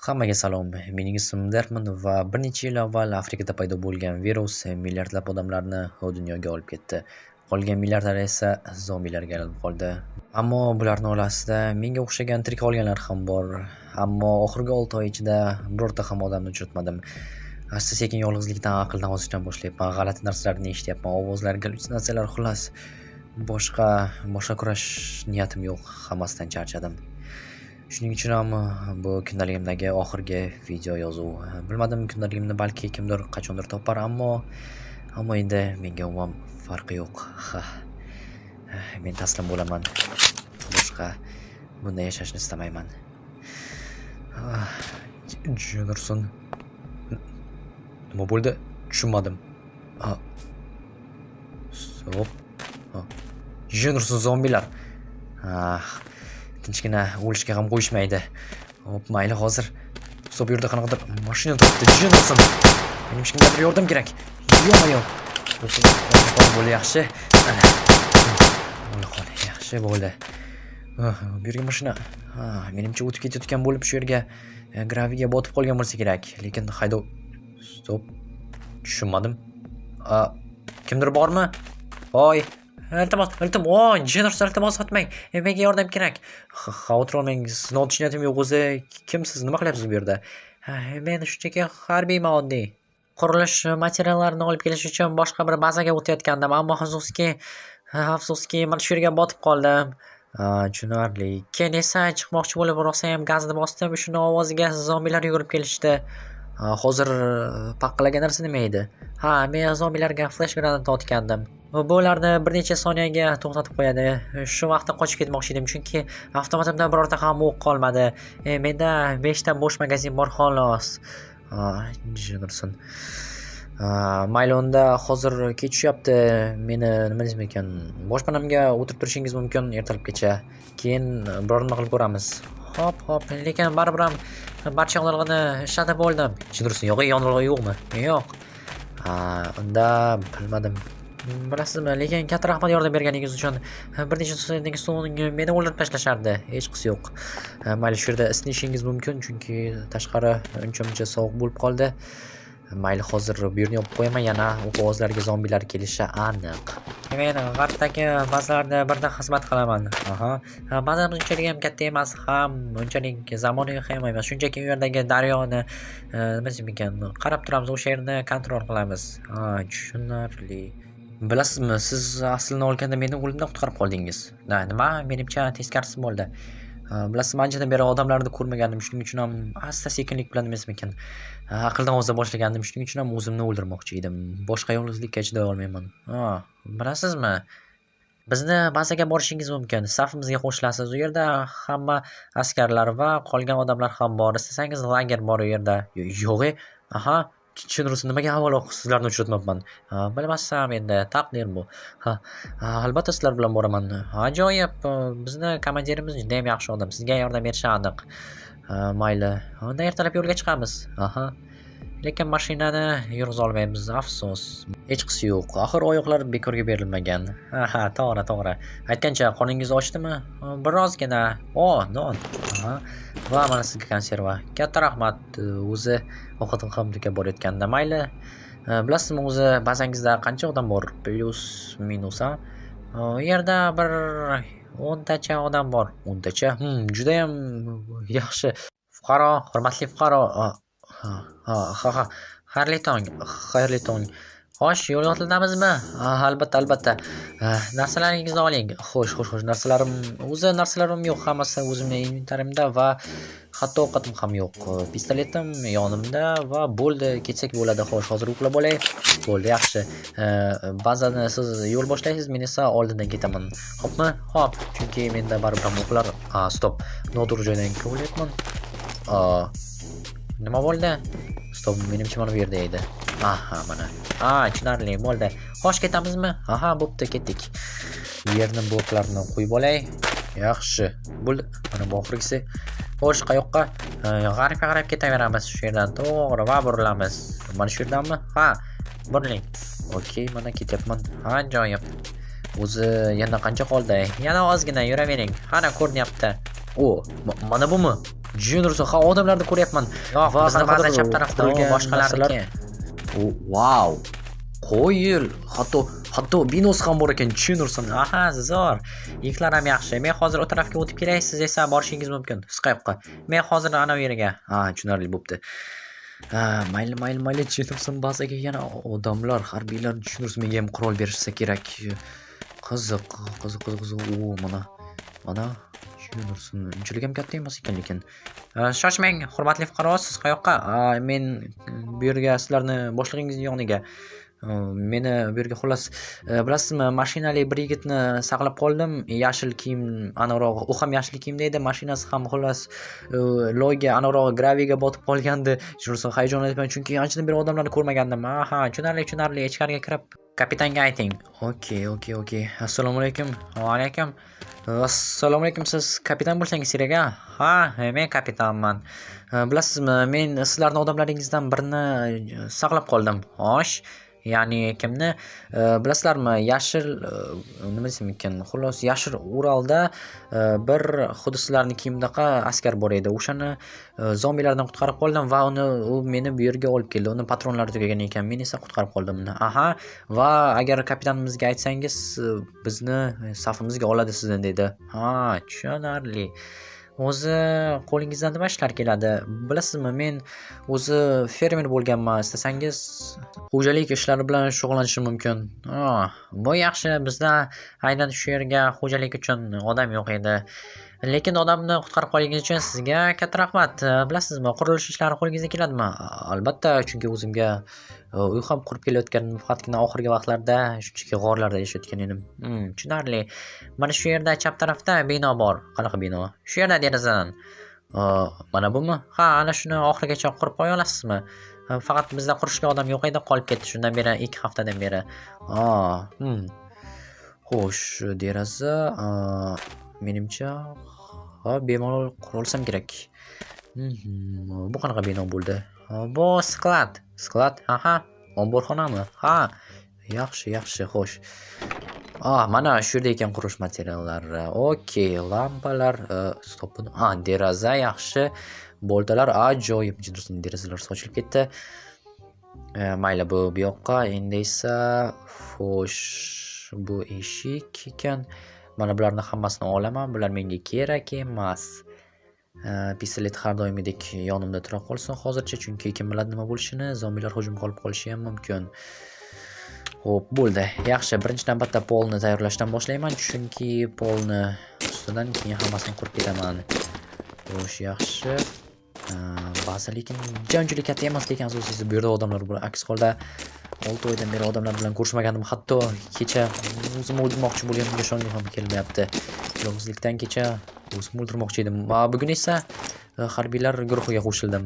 Hammaga salom. Mening ismim Derman va bir necha yil avval Afrikada paydo bo'lgan virus milliardlab odamlarni dunyoga olib ketdi. Qolgan milliardlar esa zombilarga aylanib qoldi. Ammo bularning orasida menga o'xshagan tirik qolganlar ham bor. Ammo oxirgi 6 oy ichida birorta ham odamni uchratmadim. Asta-sekin yolg'izlikdan aqldan ozishdan boshlayapman. G'alati narsalarni eshityapman. Ovozlar, gallyutsinatsiyalar xullas. Boshqa kurash niyatim yo'q. Hammasidan charchadim. Shuning uchun ham bu kundaligimdagi oxirgi video yozuv. Bilmadim, kundaligimni balki kimdir qachondir topar, ammo endi menga umuman farqi yo'q. Men taslim bo'laman. Boshqa bunday yashashni istamayman. Jonurson. Nima bo'ldi? Tushunmadim. Stop. Jonurson, zombilar. Tinchgina o'lishga ham qo'yishmaydi. Hop, mayli, hozir bu yerda qanaqadir mashina turibdi. Jonurson. Mening kimgadir yordam kerak. Yo'q. Bo'ldi, yaxshi. Mana. Yaxshi bo'ldi. Bu yerga mashina. Menimcha o'tib ketayotgan bo'lib shu yerga graviga botib qolgan bo'lsa kerak. Lekin haydov. Stop. Tushunmadim. Kimdir bormi? Voy. Iltimos, Jonurson, iltimos otmang. Menga yordam kerak. Xavotir olmang, sizni otish niyatim yo'q o'zi. Kimsiz? Nima qilyapsiz bu yerda? Men shunchaki harbiyman, oddiy. Qurilish materiallarini olib kelish uchun boshqa bir bazaga o'tayotgandim, ammo afsuski mana shu yerga botib qoldim. Tushunarli. Keyin esa chiqmoqchi bo'lib rosa ham gazni bosdim. Shuni ovoziga zombilar yugurib kelishdi. Hozir paqqalagan narsa nima edi? Men zombilarga flash granat otgandim. Bularni bir necha soniyaga to'xtatib qo'yadi. Shu vaqtda qochib ketmoqchi edim, chunki avtomatimda birorta ham o'q qolmadi. Menda 5 ta bo'sh magazin bor xolos. Jonurson. Mayli, unda hozir kech tushyapti. Meni nima desam ekan, boshpanamga o'tirib turishingiz mumkin ertalabgacha. Keyin biror nima qilib ko'ramiz. Hop, lekin baribir ham barcha yonilg'ini ishlatib bo'ldim. Jonurson, yonilg'i yo'qmi? Yo'q. Unda bilmadim. Bilasizmi, lekin katta rahmat yordam berganingiz uchun. Bir necha so'zdan so'ng meni o'ldirib tashlashardi. Hech qisi yo'q. Mayli, shu yerda isnishingiz mumkin, chunki tashqari uncha-muncha sovuq bo'lib qoldi. Mayli, hozir bu yerni yopib qo'yaman, yana ovozlarga zombilar kelishi aniq. Men g'arbdagi bazalarda birda xizmat qilaman. Bazar unchalik ham katta emas, ham unchalik zamonaviy ham emas. Shunchaki u yerdagi daryoni nima desam ekan, qarab turamiz, o'sha yerni kontrol qilamiz. Tushunarli. Bilasizmi, siz aslini olganda meni o'limdan qutqarib qoldingiz. Nima? Menimcha teskarisi bo'ldi. Bilasizmi, anchadan beri odamlarni ko'rmagandim, shuning uchun ham asta-sekinlik bilan emasmi ekan, aqldan oza boshlagandim, shuning uchun ham o'zimni o'ldirmoqchi edim. Boshqa yolg'izlikka chiday olmayman. Bilasizmi, bizni bazaga borishingiz mumkin. Safimizga qo'shilasiz. U yerda hamma askarlar va qolgan odamlar ham bor. Istasangiz lager bor u yerda. Yo'q. Tushunursiz, nimaga avvalo sizlarni uchratmabman. Bilmasam, endi taqdir bu. Albatta sizlar bilan boraman. Ajoyib. Bizni komandirimiz juda ham yaxshi odam. Sizga yordam berishi aniq. Mayli. Unda ertalab yo'lga chiqamiz. Lekin mashinani yurg'iza olmaymiz, afsus. Hech qisi yo'q. Axir oyoqlar bekorga berilmagan. To'g'ri. Aytgancha, qoningiz ochdimi? Birozgina. Non. Va mana sizga konserva. Katta rahmat. O'zi ovqatim ham duka borayotganda. Mayli. Bilasizmi, o'zi bazangizda qancha odam bor? Plus minus, u yerda bir 10 tacha odam bor. 10 tacha? Juda ham yaxshi. Fuqaro, hurmatli fuqaro. Xayrli tong. Xo'sh, yo'l yo'tildamizmi? Albatta. Narsalaringizni oling. Xo'sh, narsalarim yo'q, hammasi o'zimning inventarimda va hatto ovqatim ham yo'q. Pistoletim yonimda va bo'ldi, ketsak bo'ladi. Xo'sh, hozir uxlab olay. Bo'ldi, yaxshi. Ba'zan siz yo'l boshlaysiz, men esa oldindan ketaman. Xo'pmi? Xo'p, chunki menda baribir o'qlar. Stop. Noto'g'ri joydan ko'ryapman. Nima bo'ldi? Stop, menimcha mana bu yerda edi. Mana. Tushunarli, bo'ldi. Xo'sh, ketamizmi? Bo'pti, ketdik. Bu yerni bloklarni qo'yib olay. Yaxshi. Bo'ldi. Mana bu oxirgisi. Xo'sh, qayoqqa? G'arbga qarab ketaveramiz. Shu yerdan to'g'ri va burilamiz. Mana shu yerdanmi? Buriling. Okey, mana ketyapman. Ajoyib. O'zi yana qancha qoldi? Yana ozgina yuravering. Qana ko'rinyapti. Mana bumi? Juniorson, ha odamlarni ko'ryapman. Yo'q, Va bizni baza qanaqadir chap tarafda qurilgan boshqalarniki. Wow. Qo'yil. Hatto binosi ham bor ekan, Juniorson. Aha, zo'r. Yigitlar ham yaxshi. Men hozir o tarafga o'tib kelay, siz esa borishingiz mumkin. Siz qayoqqa? Men hozir ana bu yerga. Ha, tushunarli bo'pti. Ha, mayli, Juniorson bazaga yana odamlar, harbiylar Juniorson menga ham qurol berishsa kerak. Qiziq. O, mana Juniorson unchalik ham katta emas ekan lekin. Shoshmang, hurmatli fuqaro, siz qayoqqa? Men bu yerga sizlarni boshlig'ingizning yoniga. Meni bu yerga xullas bilasizmi, mashinali bir yigitni saqlab qoldim. Yashil kiyim, anaroq, u ham yashil kiyimda edi, mashinasi ham xullas loyga, anaroq graviga botib qolgandi. Shunisi hayajonlanibman chunki anchadan beri odamlarni ko'rmagandim. Aha, tushunarli, ichkariga kirib kapitanga ayting. Okay. Assalomu alaykum. Va alaykum. Assalomu alaykum, siz kapitan bo'lsangiz kerak, a? Ha, men kapitanman. Bilasizmi, men sizlarning odamlaringizdan birini saqlab qoldim. Xo'sh, ya'ni kimni? Bilasizlarmi, yashil nima desam ekan? Xullas, yashil Uralda bir xuddi sizlarning kiyimdaqa askar bor edi. O'shani zombilardan qutqarib qoldim va u meni bu yerga olib keldi. Uni patronlari tugagan ekan. Men esa qutqarib qoldim uni. Aha, va agar kapitanimizga aytsangiz, bizni safimizga oladi sizni dedi. Ha, tushunarli. O'zi qo'lingizdan nima ishlar keladi? Bilasizmi, men o'zi fermer bo'lganman. Istasangiz xo'jalik ishlari bilan shug'ullanishim mumkin. Bu yaxshi. Bizda aynan shu yerga xo'jalik uchun odam yo'q edi. Lekin odamni qutqarib qolganingiz uchun sizga katta rahmat. Bilasizmi, qurilish ishlari qo'lingizga keladimi? Albatta, chunki o'zimga uy ham qurib kelayotganim, faqatgina oxirgi vaqtlarda shunchaki g'orlarda yashayotgan edim. Tushunarli. Mana shu yerda chap tarafda bino bor. Qanaqa bino? Shu yerda derazadan. Mana bumi? Ha, ana shuni oxirigacha qurib qo'ya olasizmi? Faqat bizda qurishga odam yo'q edi, qolib ketdi shundan beri 2 haftadan beri. Xo'sh, deraza menimcha bemalol qura olsam kerak. Bu qanaqa bino bo'ldi? Bu sklad. Sklad? Aha, omborxonami? Ha, yaxshi, xo'sh. Mana shu yerda ekan qurish materiallari. Okay, lampalar, stop. Deraza yaxshi. Boltalar ajoyib. Derazalar sochilib ketdi. Mayli, bu yoqqa. Endi esa xo'sh, bu eshik ekan. Mana bularni hammasini olaman. Bular menga kerak emas. Pistolet har doimgidek yonimda tura qolsin hozircha, chunki kim biladi nima bo'lishini, zombilar hujum qilib qolishi ham mumkin. Xo'p, bo'ldi. Yaxshi, birinchi navbatda polni tayyorlashdan boshlayman, chunki polni ustidan keyin hammasini qurib ketaman. Xo'sh, yaxshi. Ba'zi lekin unchalik katta emas lekin asosiysi bu yerda odamlar bor. Aks holda 6 oydan beri odamlar bilan ko'rishmagandim. Hatto kecha o'zim o'ldirmoqchi bo'lganimga ishongim ham kelmayapti. Yolg'izlikdan kecha o'zim o'ldirmoqchi edim. Bugun esa harbiylar guruhiga qo'shildim.